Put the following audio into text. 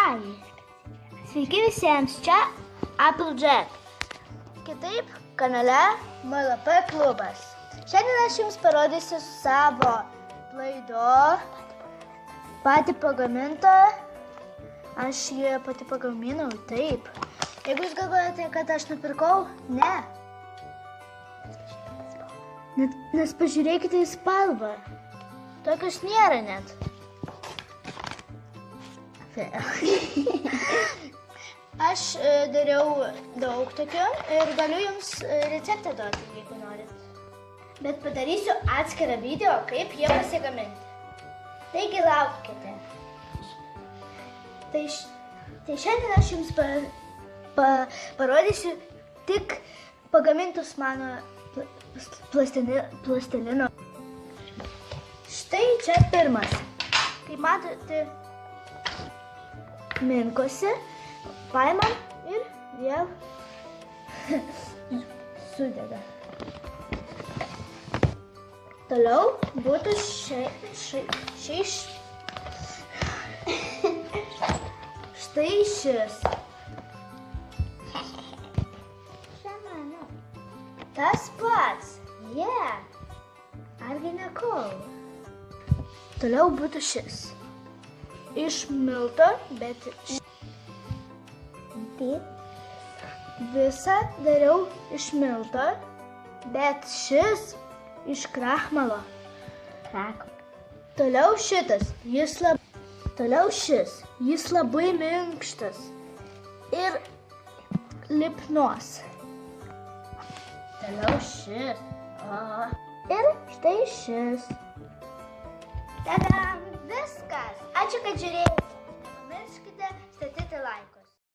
Ai. Sveiki visiems, čia Applejack. Kitaip kanale MLP klubas. Šiandien aš jums parodysiu savo plaido patį pagamintą. Aš jį pati pagaminau, taip. Jeigu jūs galvojate, kad aš nupirkau, ne. Nes pažiūrėkite į spalvą. Tokios nėra net. Aš dariau daug tokių ir galiu jums receptą duoti, jeigu norit. Bet padarysiu atskirą video, kaip jie pasigaminti. Taigi laukite. Tai šiandien aš jums parodysiu tik pagamintus mano plastilino. Štai čia pirmas. Kaip matote, minkosi, paimam ir vėl sudeda. Toliau būtų štai šis. Tas pats. Argi ne kol. Toliau būtų šis. Iš milto, bet visą dariau iš milto, bet šis iš krahmalo. Toliau šitas, toliau šis, jis labai minkštas ir lipnos. Toliau šis. Ir štai šis. Tada viskas. Ačiū, kad žiūrėjote.